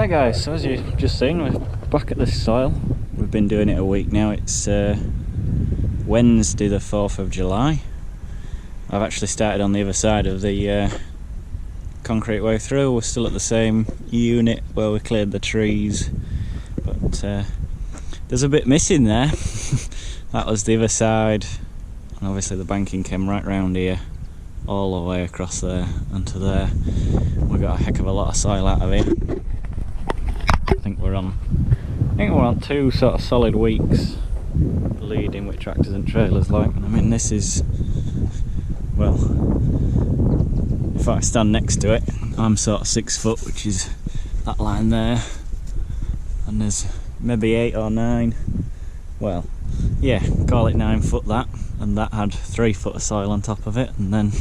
Hi guys, so as you've just seen, we're back at this soil. We've been doing it a week now. It's Wednesday the 4th of July. I've actually started on the other side of the concrete way through. We're still at the same unit where we cleared the trees, but there's a bit missing there. That was the other side, and obviously the banking came right round here, all the way across there and to there. We got a heck of a lot of soil out of it. I think we're on 2 sort of solid weeks leading with tractors and trailers like. And I mean, this is, well, if I stand next to it, I'm sort of 6 foot, which is that line there, and there's maybe 8 or 9, well, yeah, call it 9 foot that, and that had 3 foot of soil on top of it, and then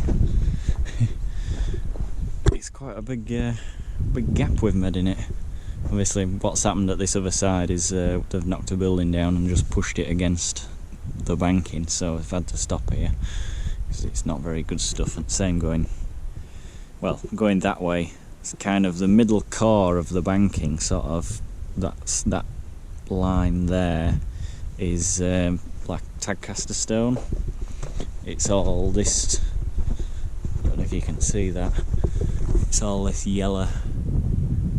it's quite a big gap we've made in it. Obviously what's happened at this other side is they've knocked a building down and just pushed it against the banking, so I've had to stop here because it's not very good stuff. And same going that way, it's kind of the middle core of the banking, sort of that line there is like Takeuchi stone. It's all this, I don't know if you can see that, it's all this yellow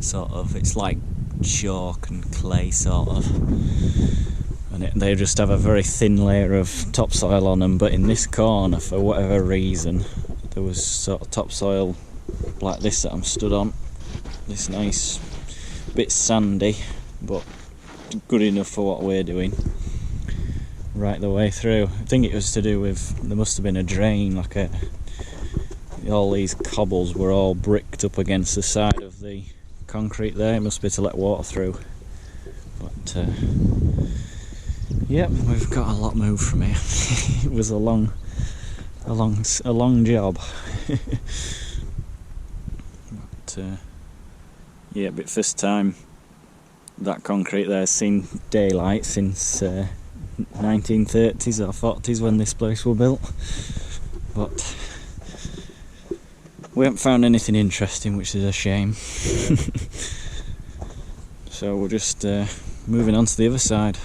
sort of, it's like chalk and clay sort of, and they just have a very thin layer of topsoil on them. But in this corner, for whatever reason, there was sort of topsoil like this that I'm stood on, this nice bit sandy but good enough for what we're doing, right the way through. I think it was to do with, there must have been a drain, like all these cobbles were all bricked up against the side of the concrete there. It must be to let water through. But yep, we've got a lot moved from here. It was a long job. But yeah, but first time that concrete there's seen daylight since 1930s or 40s when this place was built. But we haven't found anything interesting, which is a shame. So we're just moving on to the other side.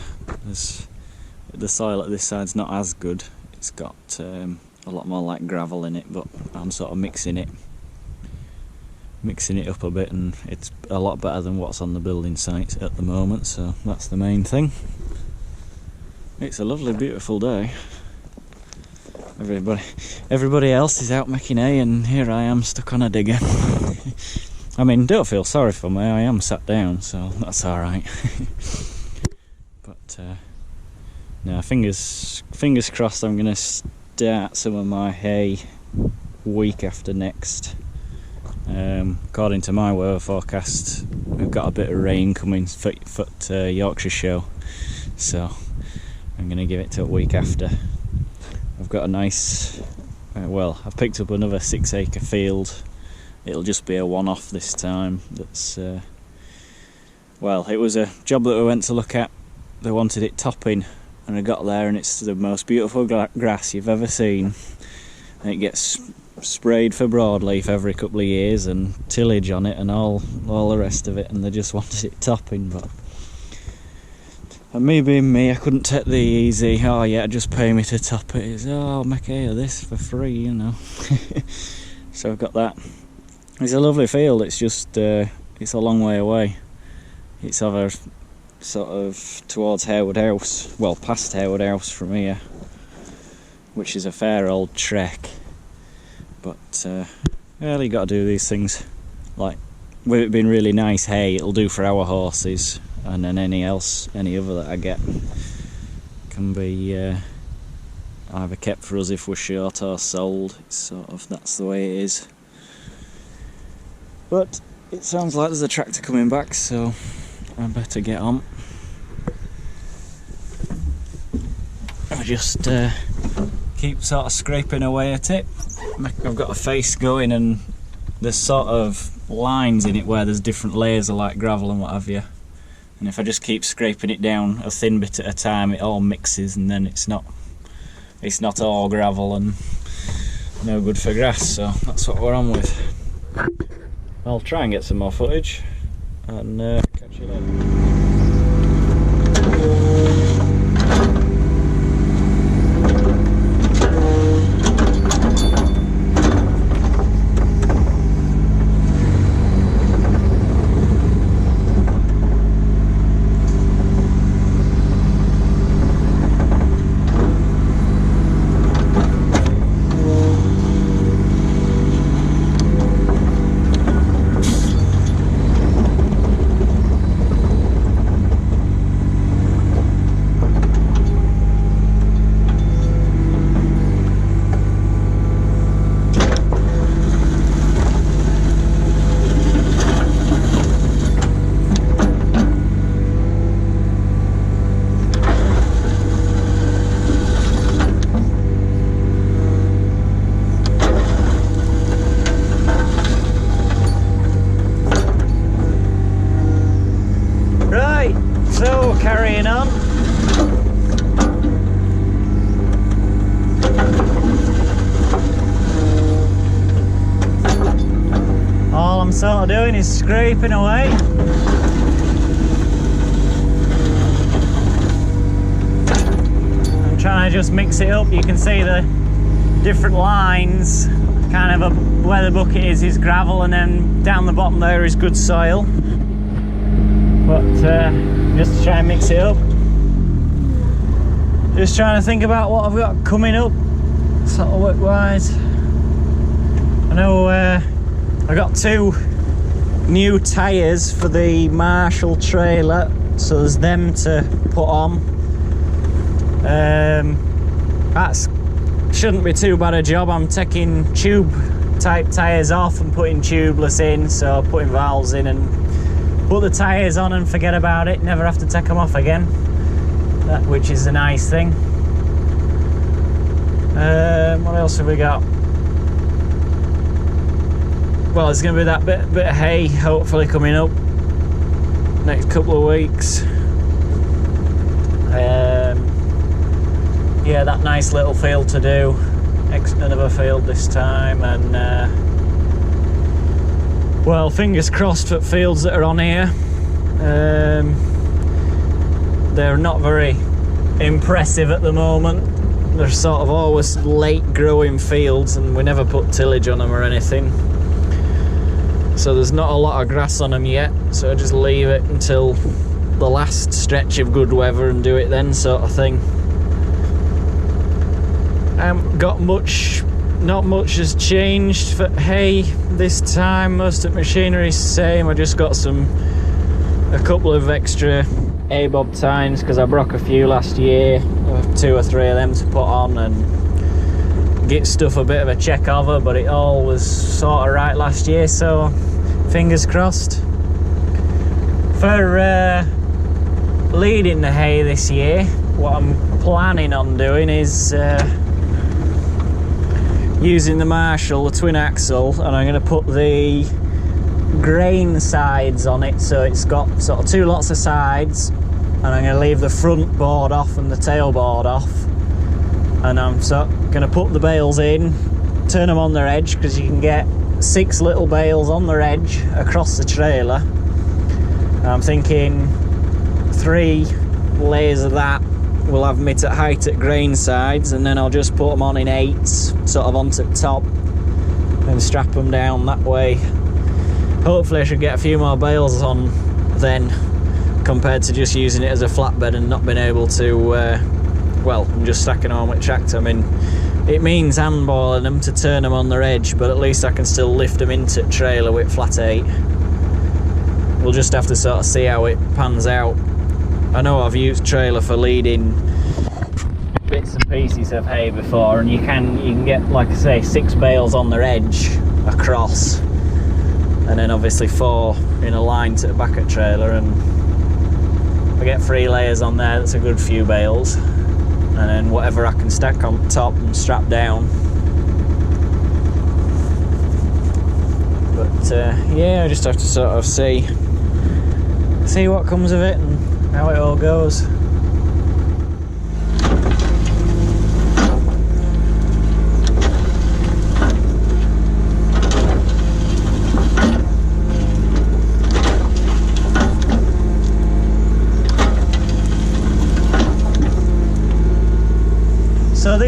The soil at this side's not as good. It's got a lot more like gravel in it, but I'm sort of mixing it up a bit, and it's a lot better than what's on the building site at the moment, so that's the main thing. It's a lovely, beautiful day. Everybody else is out making hay, and here I am stuck on a digger. I mean, don't feel sorry for me, I am sat down, so that's alright. But now, fingers crossed, I'm going to start some of my hay week after next. According to my weather forecast, we've got a bit of rain coming for Yorkshire show, so I'm going to give it to a week after. I've got a nice, I've picked up another 6 acre field. It'll just be a one-off this time. That's it was a job that we went to look at. They wanted it topping, and I got there and it's the most beautiful grass you've ever seen, and it gets sprayed for broadleaf every couple of years and tillage on it and all the rest of it, and they just wanted it topping. But and me being me, I couldn't take the easy, oh yeah, just pay me to top it. It's, oh, I'll make hay of this for free, you know. So I've got that. It's a lovely field, it's just, it's a long way away. It's over sort of towards Harewood House, well, past Harewood House from here, which is a fair old trek. But, well, you got to do these things. Like, with it being really nice hay, it'll do for our horses, and then any other that I get can be either kept for us if we're short or sold. It's sort of, that's the way it is. But it sounds like there's a tractor coming back, so I better get on. I just keep sort of scraping away at it. I've got a face going, and there's sort of lines in it where there's different layers of like gravel and what have you. And if I just keep scraping it down a thin bit at a time, it all mixes, and then it's not all gravel and no good for grass. So that's what we're on with. I'll try and get some more footage. and catch you later. So carrying on. All I'm sort of doing is scraping away. I'm trying to just mix it up. You can see the different lines. Kind of where the bucket is gravel, and then down the bottom there is good soil. But just to try and mix it up. Just trying to think about what I've got coming up, sort of work wise. I know I got 2 new tyres for the Marshall trailer, so there's them to put on. That shouldn't be too bad a job. I'm taking tube type tyres off and putting tubeless in, so putting valves in and put the tyres on and forget about it, never have to take them off again, which is a nice thing. What else have we got? Well, there's going to be that bit of hay hopefully coming up next couple of weeks. Yeah, that nice little field to do, another field this time, and well, fingers crossed for fields that are on here. They're not very impressive at the moment. They're sort of always late growing fields, and we never put tillage on them or anything. So there's not a lot of grass on them yet, so I just leave it until the last stretch of good weather and do it then, sort of thing. I haven't got much. Not much has changed for hay this time. Most of the machinery is the same. I just got a couple of extra ABOB tines because I broke a few last year. 2 or 3 of them to put on and get stuff a bit of a check over, but it all was sort of right last year, so fingers crossed. For leading the hay this year, what I'm planning on doing is using the Marshall, the twin axle, and I'm going to put the grain sides on it, so it's got sort of 2 lots of sides, and I'm going to leave the front board off and the tail board off, and I'm going to put the bales in, turn them on their edge, because you can get 6 little bales on their edge across the trailer. And I'm thinking 3 layers of that will have me at height at grain sides, and then I'll just put them on in 8s sort of onto the top and strap them down that way. Hopefully I should get a few more bales on then, compared to just using it as a flatbed and not being able to well, I'm just stacking them on with tractor. I mean, it means handballing them to turn them on their edge, but at least I can still lift them into the trailer with flat 8. We'll just have to sort of see how it pans out. I know I've used trailer for leading bits and pieces of hay before, and you can get, like I say, 6 bales on their edge across, and then obviously 4 in a line to the back of the trailer, and if I get 3 layers on there, that's a good few bales, and then whatever I can stack on top and strap down. But yeah, I just have to sort of see what comes of it and how it all goes.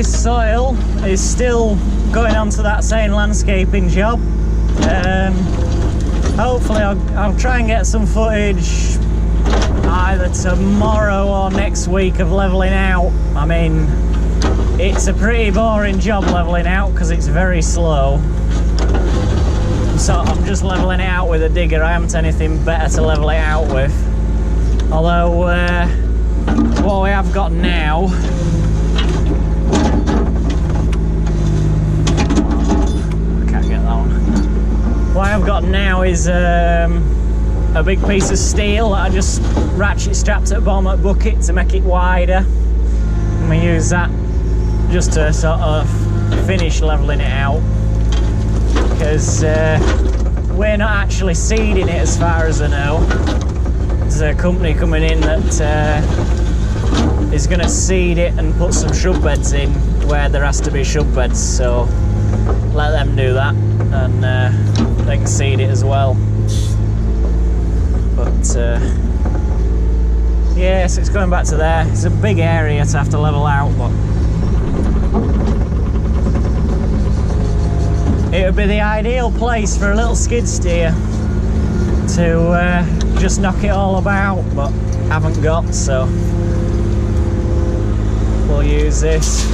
soil is still going on to that same landscaping job. Hopefully I'll try and get some footage either tomorrow or next week of levelling out. I mean, it's a pretty boring job levelling out because it's very slow. So I'm just levelling it out with a digger. I haven't anything better to level it out with. Although what we have got now, I can't get that one. What I've got now is a big piece of steel that I just ratchet strapped at the bottom of the bucket to make it wider. And we use that just to sort of finish levelling it out, because we're not actually seeding it as far as I know. There's a company coming in that is going to seed it and put some shrub beds in where there has to be shrub beds, so let them do that and they can seed it as well. But yeah, so it's going back to there. It's a big area to have to level out, but it would be the ideal place for a little skid steer to just knock it all about, but haven't got, so we'll use this.